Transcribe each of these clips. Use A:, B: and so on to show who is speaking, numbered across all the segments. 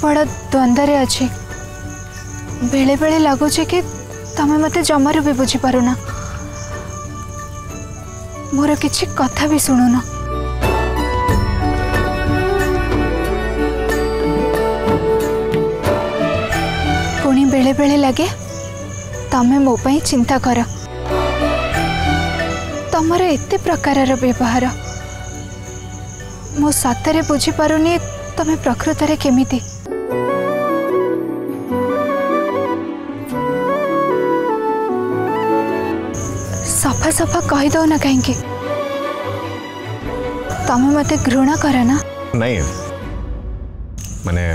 A: बड़ द्वंद्व अच्छी बेले बेले लगुच कि तमें मत जमार भी बुझी पारुना मोर किसी कथा भी शुणुना पुणी बेले बेले लगे तमें मो पाई चिंता कर तमर एते प्रकार व्यवहार मो सतरे बुझी पारुनी तमें प्रकृत रे केमिति सफा सफा कही दो ना कहीं तमें मते घृणा कर ना
B: नहीं माने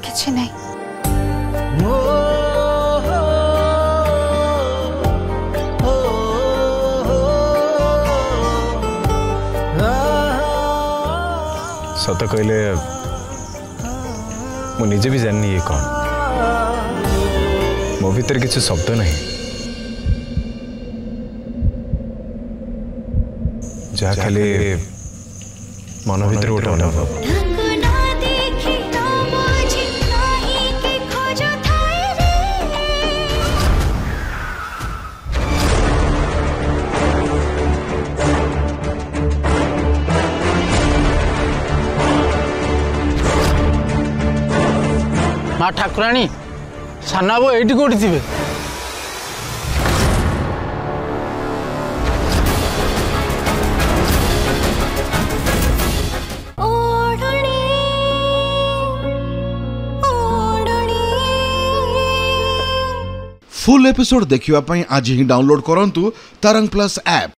A: किछि नहीं
B: सत कहले मु निजे भी जाननी ये कौन मो भीतर किसी शब्द नहीं जहाँ खाली मन भीतर गोटे अनुभव
C: माँ ठाकुराणी साना बो एटी कोठी थिबे
D: फुल एपिसोड देखिवा पई आज ही डाउनलोड करंतु तरंग प्लस ऐप।